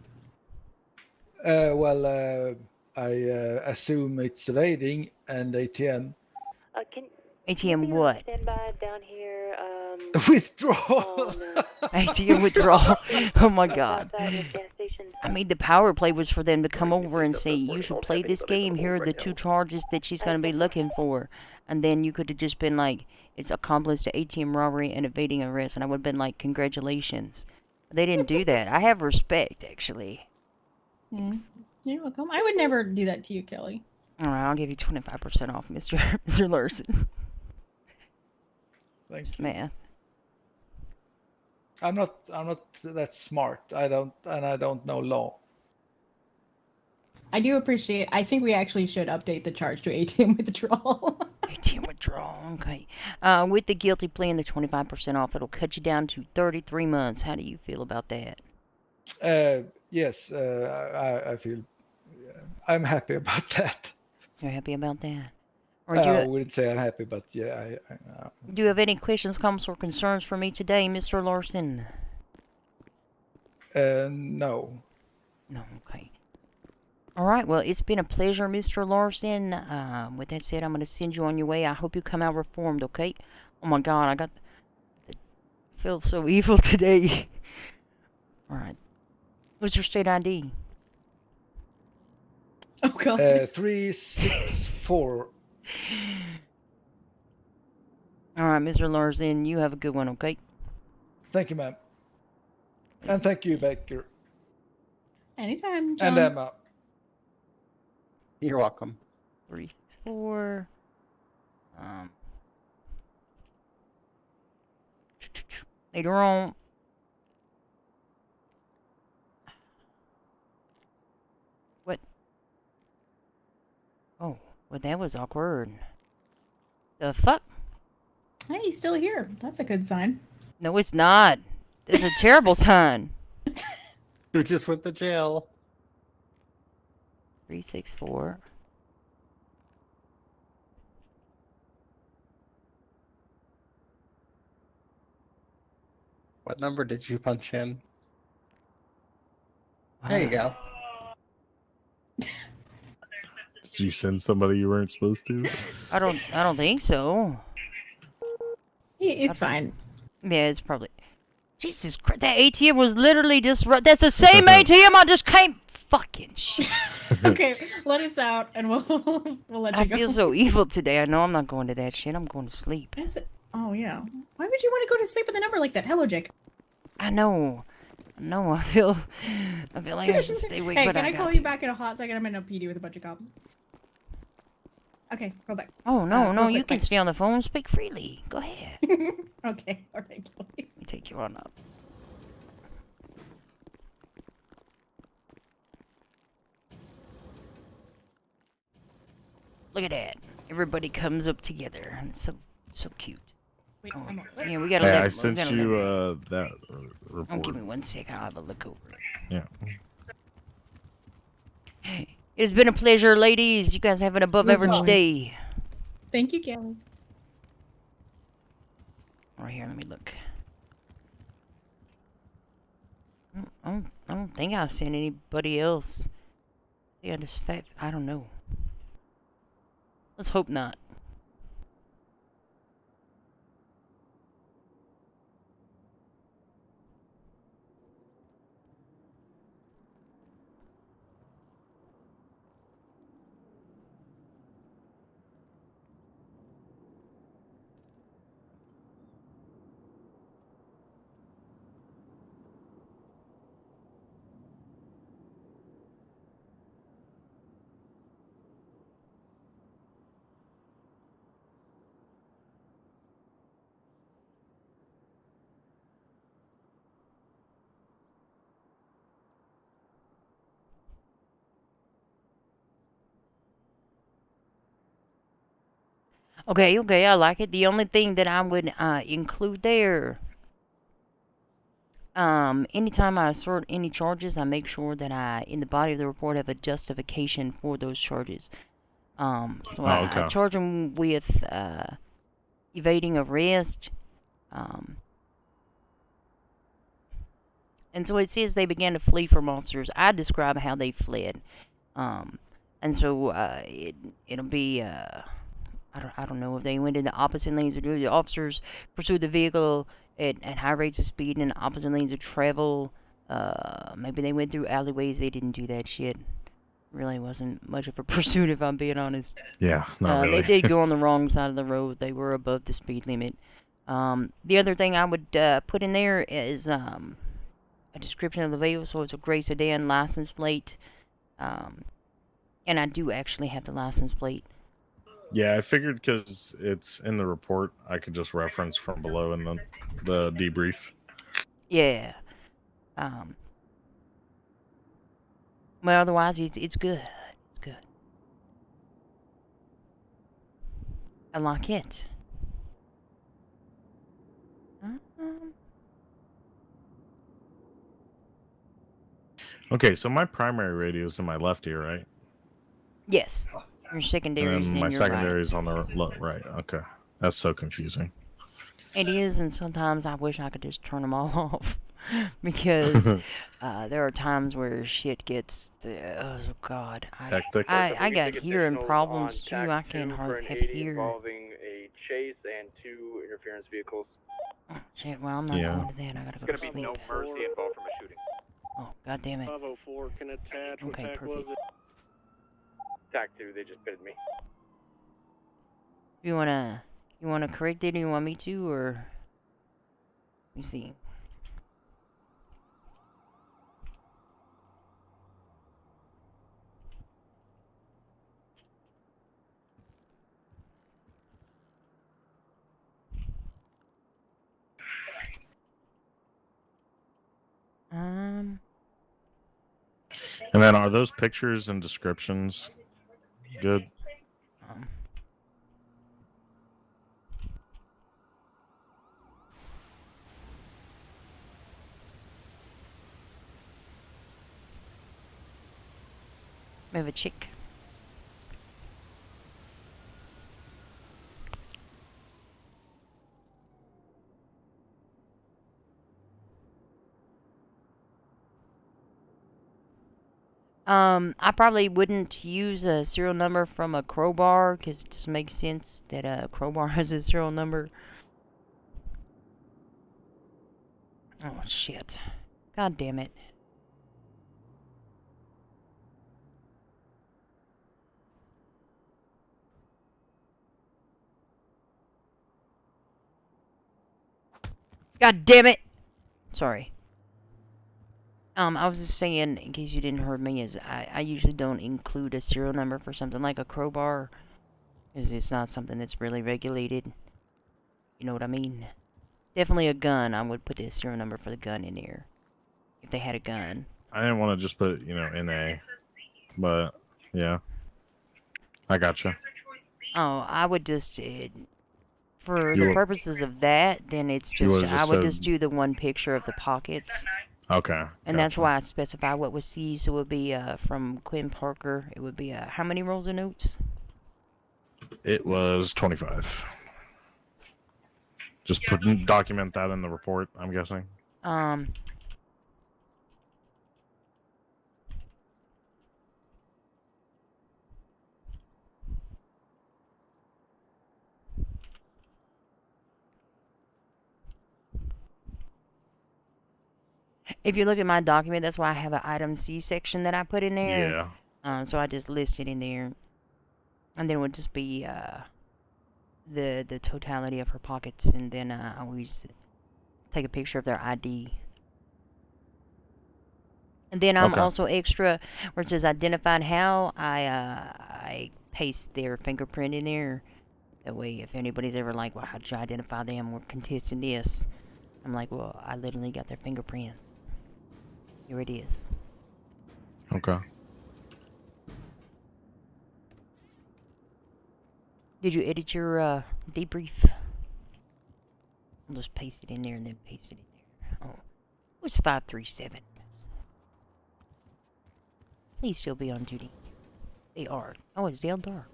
Well, I assume it's evading and ATM. Can ATM what? stand by down here? Withdraw. ATM withdrawal. Oh my god. Outside the gas station. I mean, the power play was for them to come over and say, you should play this game. Here are the 2 charges that she's going to be looking for. And then you could have just been like, it's accomplice to ATM robbery and evading arrest. And I would have been like, congratulations. But they didn't do that. I have respect, actually. You're welcome. I would never do that to you, Kelly. Alright, I'll give you 25% off, Mr. Larson. Thanks, man. I'm not that smart. I don't know law. I do appreciate. I think we actually should update the charge to ATM withdrawal. ATM withdrawal, okay. With the guilty plea and the 25% off, it'll cut you down to 33 months. How do you feel about that? Yes, I feel. I'm happy about that. You're happy about that? Or I wouldn't say I'm happy, but yeah. Do you have any questions, comments, or concerns for me today, Mr. Larson? No. No, okay. Alright, well, it's been a pleasure, Mr. Larson. With that said, I'm going to send you on your way. I hope you come out reformed, okay? Oh my god, I feel so evil today. Alright. What's your state ID? Oh god. 364. Alright, Mr. Larson, you have a good one, okay? Thank you, ma'am. And thank you, Baker. Anytime, John. And Emma. You're welcome. 364. Later on. What? Oh, well, that was awkward. The fuck? Hey, he's still here. That's a good sign. No, it's not. It's a terrible sign. You just went to jail. 364. What number did you punch in? There you go. Did you send somebody you weren't supposed to? I don't think so. It's fine. Yeah, it's probably. Jesus Christ, that ATM was literally just. That's the same ATM I just came. Fucking shit. Okay, let us out and we'll let you go. I feel so evil today. I know I'm not going to that shit. I'm going to sleep. Oh yeah. Why would you want to go to sleep with a number like that? Hello, Jake. I know. I feel like I should stay awake. Hey, but can I got call to. you back in a hot second? I'm in a PD with a bunch of cops. Okay, go back. Oh no, no, real you quick, can stay on the phone. Speak freely. Go ahead. Okay, all right, Kelly. Let me take you on up. Look at that. Everybody comes up together. It's so cute. Wait, Oh, I'm on. yeah, we gotta Hey, let I we sent gotta you let- that Oh, report. give me 1 sec. I'll have a look over it. Yeah. It's been a pleasure, ladies. You guys have an above As average always. day. Thank you, Kelly. Right here, let me look. I don't think I sent anybody else. Yeah, just I don't know. Let's hope not. Okay, okay, I like it. The only thing that I would include there, anytime I assert any charges, I make sure that I, in the body of the report, have a justification for those charges. So Oh, I okay. charge them with evading arrest. And so it says they began to flee from officers. I describe how they fled. And so it'll be I don't know if they went in the opposite lanes or do the officers pursued the vehicle at high rates of speed in the opposite lanes of travel. Maybe they went through alleyways. They didn't do that shit. Really wasn't much of a pursuit, if I'm being honest. Yeah, not really. They did go on the wrong side of the road. They were above the speed limit. The other thing I would put in there is a description of the vehicle. So it's a gray sedan license plate. And I do actually have the license plate. Yeah, I figured because it's in the report, I could just reference from below in the debrief. Yeah. Well, otherwise, it's good. It's good. I like it. Okay, so my primary radio is in my left ear, right? Yes. Your secondary is And in my your secondary right. is on the right. Okay, that's so confusing. It is, and sometimes I wish I could just turn them all off. Because there are times where shit gets, oh god, Hectic. I got hearing problems too. I can't hardly have hear. Involving a chase and 2 interference vehicles. Oh, shit, well I'm not going to that. I gotta go There's to gonna be sleep. no mercy involved from a shooting. Oh, god damn it. 504 can attach. What Okay, TAC was perfect. it? TAC 2, they just pitted me. You wanna correct it, or you want me to, or let me see. And then are those pictures and descriptions good? We have a chick. I probably wouldn't use a serial number from a crowbar, because it just makes sense that a crowbar has a serial number. Oh, shit. God damn it. God damn it! Sorry. I was just saying, in case you didn't hear me, is I usually don't include a serial number for something like a crowbar, because it's not something that's really regulated. You know what I mean? Definitely a gun. I would put the serial number for the gun in there, if they had a gun. I didn't want to just put, NA, but yeah, I gotcha. Oh, I would just, for the purposes of that, then it's just, I would just do the one picture of the pockets. Okay. And that's why I specify what was seized. So it would be from Quinn Parker. It would be how many rolls of notes? It was 25. Just document that in the report, I'm guessing. If you look at my document, that's why I have an item C section that I put in there. Yeah. So I just list it in there. And then it would just be the totality of her pockets. And then I always take a picture of their ID. And then I'm also extra, where it says identified how, I paste their fingerprint in there. That way, if anybody's ever like, well, how did you identify them? We're contesting this. I'm like, well, I literally got their fingerprints. Here it is. Okay. Did you edit your debrief? I'll just paste it in there and then paste it in there. Oh, it was 537. Please still be on duty. They are. Oh, it's Dale Dark.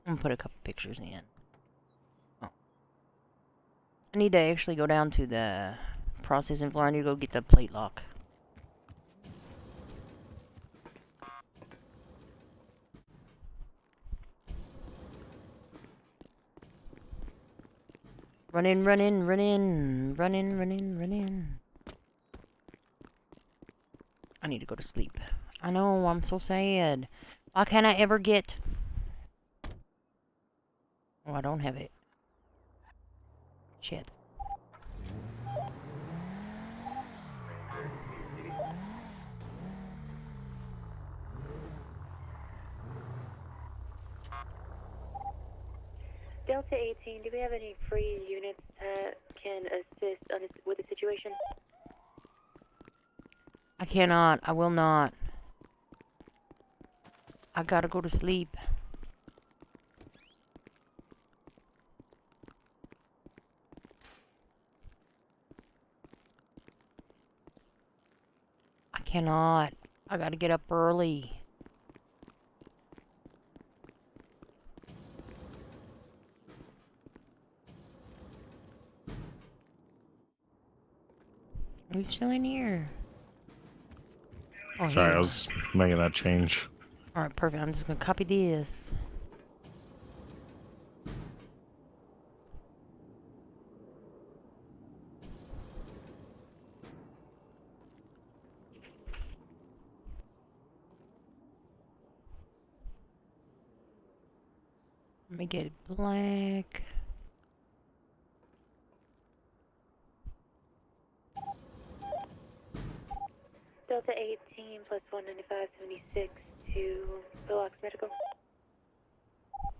I'm gonna put a couple pictures in. Oh. I need to actually go down to the processing floor. I need to go get the plate lock. Run in, run in, run in, run in, run in, run in. I need to go to sleep. I know, I'm so sad. Why can't I ever get... Oh, I don't have it. Shit. Delta 18, do we have any free units that can assist with the situation? I cannot. I will not. I gotta go to sleep. I cannot. I gotta get up early. Are you still in here? Oh, Sorry, here I you was making that change. are. Alright, perfect. I'm just gonna copy this. Let me get it black. Delta 18 plus 195.76 to Phillox Medical.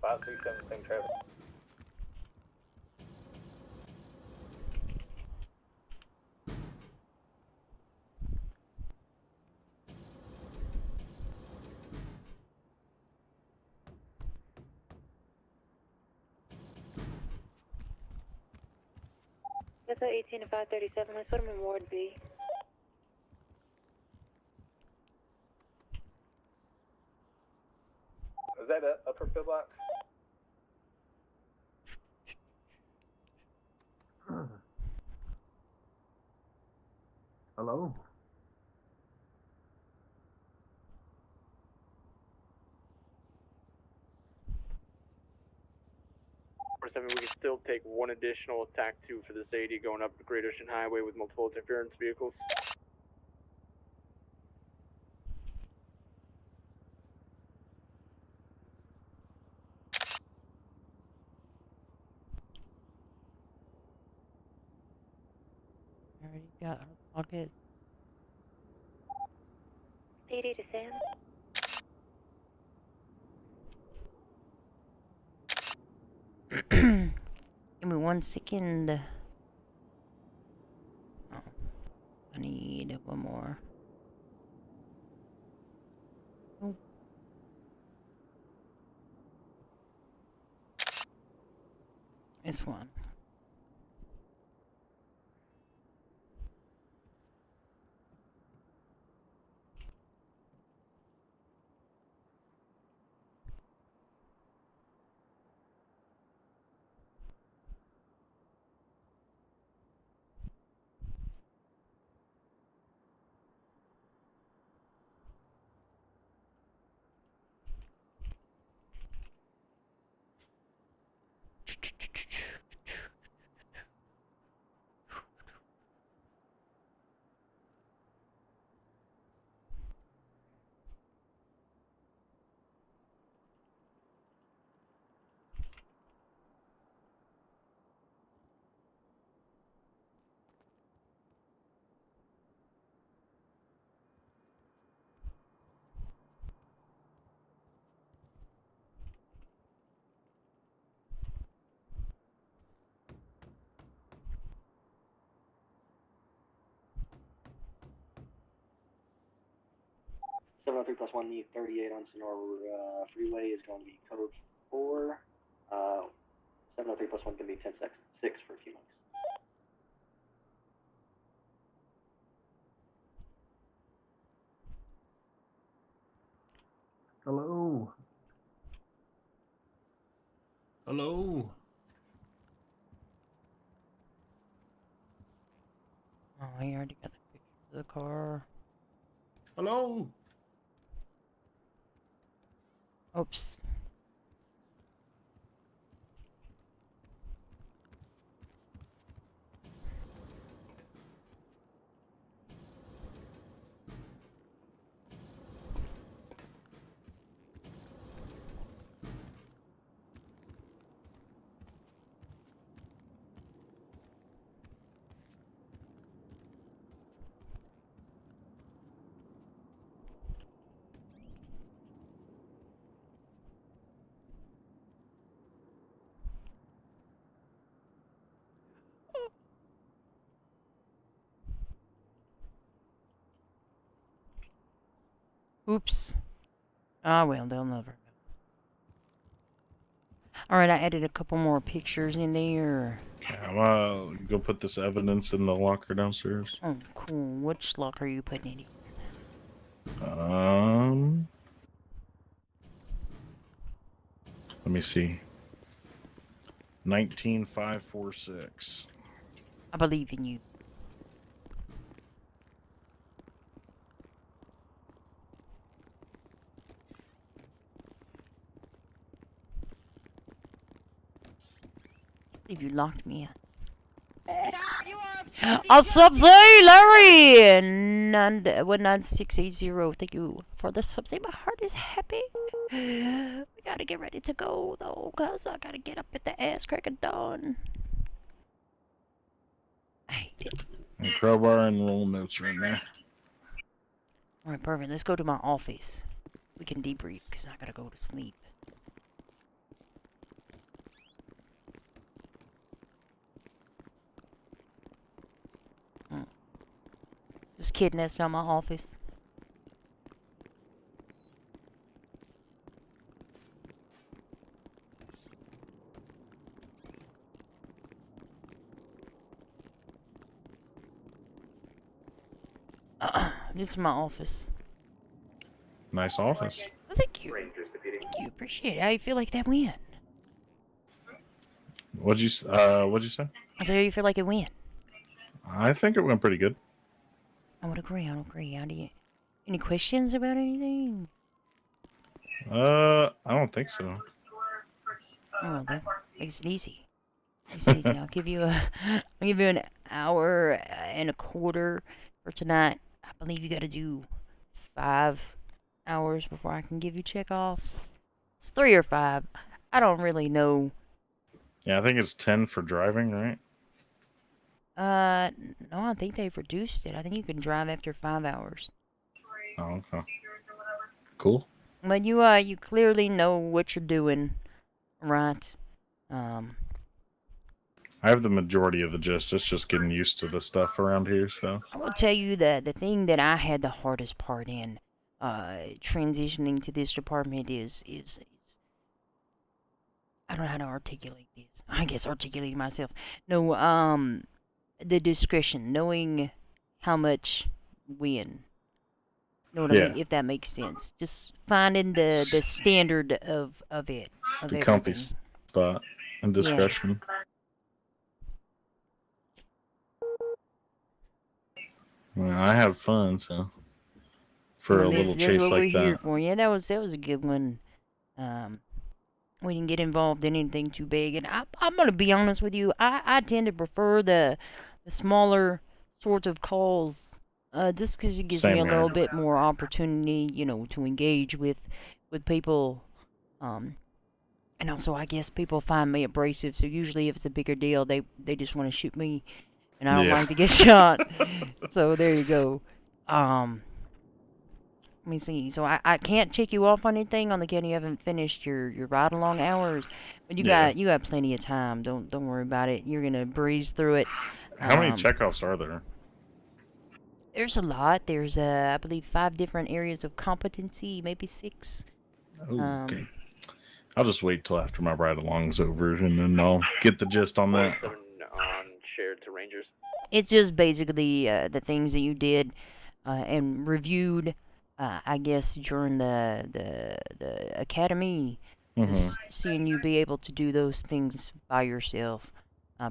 537, same traffic. Delta 18 to 537, let's put him in Ward B. Is that a upper pillbox? Hello? We can still take one additional attack 2 for this 80 going up the Great Ocean Highway with multiple interference vehicles. Already got our pockets. 80 to Sam. Give me 1 second. Oh, I need one more. Oh. This one. 703+1, the 38 on Sonora Freeway is going to be code 4. 703+1 can be 10 seconds, 6 for a few months. Hello. Hello. Oh, I already got the picture of the car. Hello. Oops. Oops. Ah, well, they'll never know. Alright, I added a couple more pictures in there. I'm gonna go put this evidence in the locker downstairs. Oh, cool. Which locker are you putting it in? Let me see. 19546. I believe in you. I believe you locked me out. I'll sub Larry! 19680. Thank you for the sub. My heart is happy. We gotta get ready to go though, cause I gotta get up at the ass crack of dawn. I hate it. And crowbar and roll notes right now. Alright, perfect. Let's go to my office. We can debrief, cause I gotta go to sleep. Just kidding, that's not my office. This is my office. Nice office. Oh, thank you. Thank you, appreciate it. How you feel like that went? What'd you say? I said, how you feel like it went? I think it went pretty good. I would agree, I would agree. How do you... Any questions about anything? I don't think so. Oh, that makes it easy. Makes it easy. I'll give you an hour and a quarter for tonight. I believe you gotta do 5 hours before I can give you check off. It's 3 or 5. I don't really know. Yeah, I think it's 10 for driving, right? No, I think they've reduced it. I think you can drive after 5 hours. Oh, okay. Cool. But you clearly know what you're doing, right? I have the majority of the gist. It's just getting used to the stuff around here, so. I will tell you that the thing that I had the hardest part in, transitioning to this department is I don't know how to articulate this. I guess articulating myself. No, the discretion, knowing how much when. Know what I mean? If that makes sense. Just finding the standard of it. Of the everything. comfy spot and discretion. Yeah. Well, I have fun, so for a little chase what like we're that. Here for. Yeah, that was a good one. We didn't get involved in anything too big, and I'm gonna be honest with you. I tend to prefer the smaller sorts of calls. Just because it gives me a little bit more opportunity, you know, to engage with people. And also, I guess people find me abrasive, so usually if it's a bigger deal, they just want to shoot me, and I don't like to get shot. So there you go. Let me see. So I can't check you off on anything on the account you haven't finished your ride-along hours, but you got plenty of time. Don't worry about it. You're gonna breeze through it. How many checkoffs are there? There's a lot. There's, I believe, 5 different areas of competency, maybe 6. Okay. I'll just wait till after my ride-along's over, and then I'll get the gist on that. On shared to Rangers. It's just basically the things that you did and reviewed, I guess, during the academy. Just seeing you be able to do those things by yourself.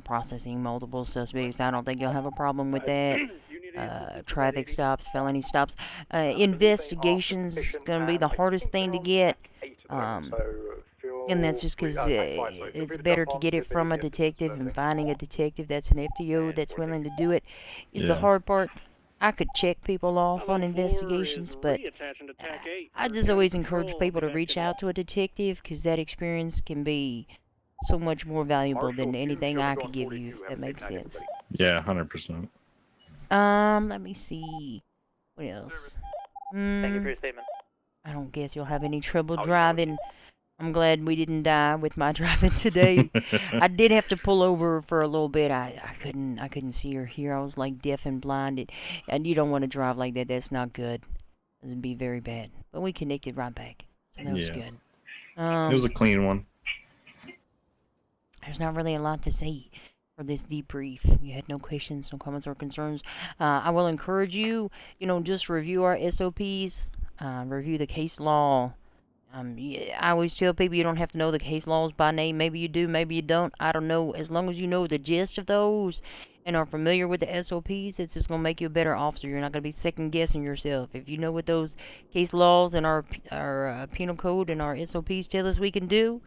Processing multiple suspects. I don't think you'll have a problem with that. Traffic stops, felony stops. Investigations gonna be the hardest thing to get. And that's just because it's better to get it from a detective, and finding a detective that's an FTO that's willing to do it is the hard part. I could check people off on investigations, but I just always encourage people to reach out to a detective because that experience can be so much more valuable than anything I could give you, if that makes sense. Yeah, 100%. Let me see. What else? Thank you for your statement. I don't guess you'll have any trouble driving. I'm glad we didn't die with my driving today. I did have to pull over for a little bit. I couldn't see or hear. I was like deaf and blinded. And you don't want to drive like that. That's not good. It would be very bad. But we connected right back. So that was good. It was a clean one. There's not really a lot to say for this debrief. You had no questions, no comments, or concerns. I will encourage you, just review our SOPs, review the case law. I always tell people you don't have to know the case laws by name. Maybe you do, maybe you don't. I don't know. As long as you know the gist of those and are familiar with the SOPs, it's just going to make you a better officer. You're not going to be second-guessing yourself. If you know what those case laws and our penal code and our SOPs tell us we can do,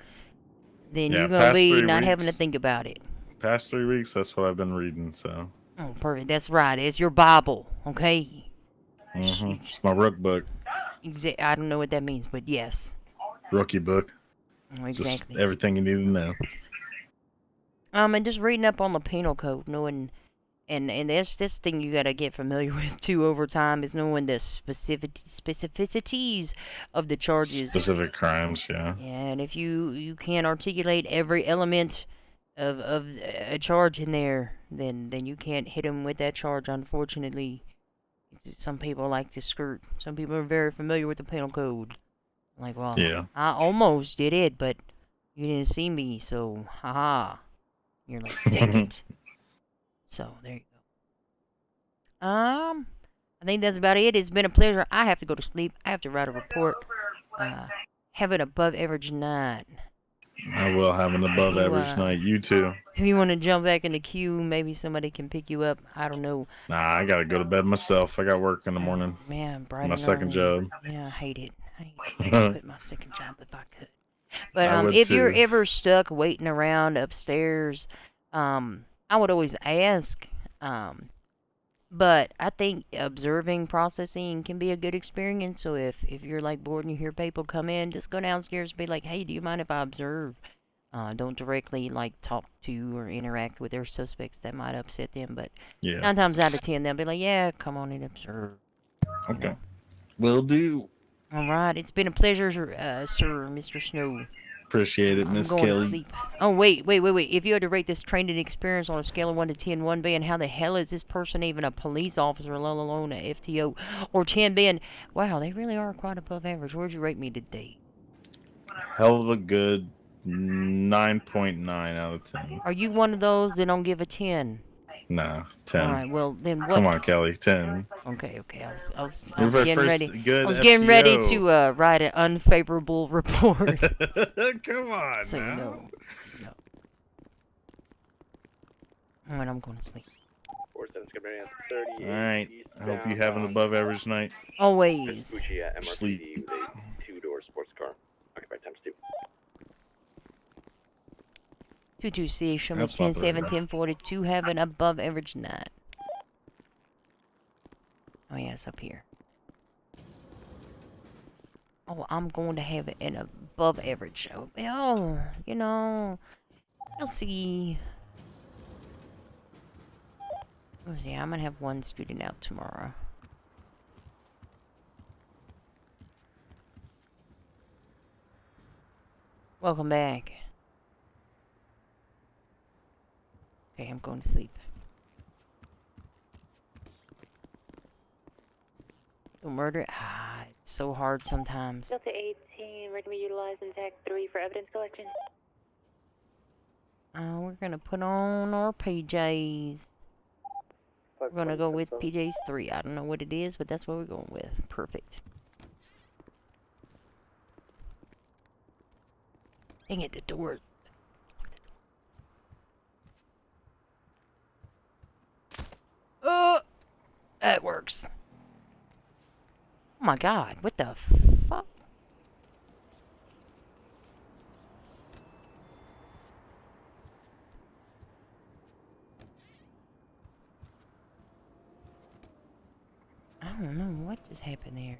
then you're going to be not having to think about it. Past 3 weeks, that's what I've been reading, so. Oh, perfect. That's right. It's your Bible, okay? It's my rook book. I don't know what that means, but yes. Rookie book. Oh, exactly. Just everything you need to know. And just reading up on the penal code, knowing, and that's this thing you gotta get familiar with too over time, is knowing the specificities of the charges. Specific crimes, yeah. Yeah, and if you can't articulate every element of a charge in there, then you can't hit them with that charge, unfortunately. Some people like to skirt. Some people are very familiar with the penal code. Like, well, yeah. I almost did it, but you didn't see me, so haha. You're like, dang it. So there you go. I think that's about it. It's been a pleasure. I have to go to sleep. I have to write a report. Have an above average night. I will have an above average night. You too. If you want to jump back in the queue, maybe somebody can pick you up. I don't know. Nah, I gotta go to bed myself. I got work in the morning. Man, bright. My second job. Yeah, I hate it. I quit my second job if I could. But if you're ever stuck waiting around upstairs, I would always ask. But I think observing processing can be a good experience. So if you're like bored and you hear people come in, just go downstairs and be like, hey, do you mind if I observe? Don't directly like talk to or interact with their suspects. That might upset them. But 9 times out of 10, they'll be like, yeah, come on and observe. Okay. Will do. All right. It's been a pleasure, sir, Mr. Snow. Appreciate it, Miss Kelly. To sleep. Oh, wait. If you had to rate this training experience on a scale of 1 to 10, 1 being how the hell is this person even a police officer, let alone a FTO, or 10 being, wow, they really are quite above average. Where'd you rate me today? Hell of a good 9.9 out of 10. Are you one of those that don't give a 10? Nah, 10. All right, well, then what? Come on, Kelly, 10. Okay. I was getting ready. I was getting FTO. ready to write an unfavorable report. Come on, so now. No. All right, I'm going to sleep. All right. I hope you have an above average night. Always. Sleep. With a 2-door sports car. Occupied times 2. 22C, show me 10-7, 10-42, have an above average night. Oh yeah, it's up here. Oh, I'm going to have an above average show. Well, I'll see. Let's see, I'm gonna have one student out tomorrow. Welcome back. Okay, I'm going to sleep. The murder. Ah, it's so hard sometimes. Delta 18, we're going to be utilizing TAC 3 for evidence collection. We're gonna put on our PJs. We're gonna go with PJs 3. I don't know what it is, but that's what we're going with. Perfect. Dang it, the door. Oh, that works. Oh my God, what the fuck? I don't know what just happened there.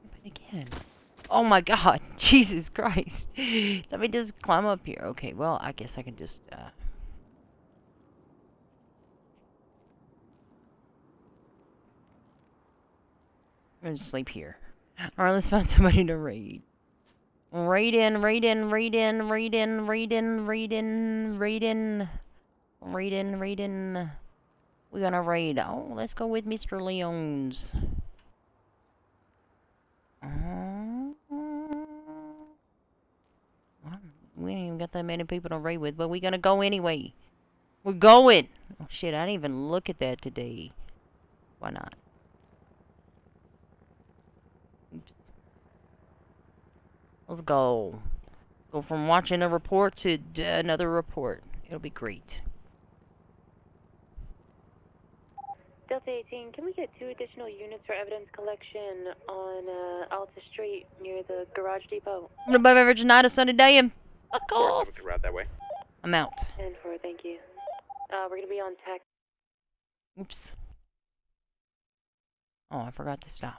Happen again. Oh my God, Jesus Christ. Let me just climb up here. Okay, well, I guess I can just, I'm gonna sleep here. Alright, let's find somebody to raid. Raid in. We're gonna raid. Oh, let's go with Mr. Leon's. We ain't even got that many people to raid with, but we're gonna go anyway. We're going! Oh shit, I didn't even look at that today. Why not? Oops. Let's go. Go from watching a report to another report. It'll be great. Delta 18, can we get 2 additional units for evidence collection on Alta Street near the garage depot? I'm above average night of sunny day and fuck off. We can route that way. I'm out. 10-4, thank you. We're gonna be on TAC. Oops. Oh, I forgot to stop.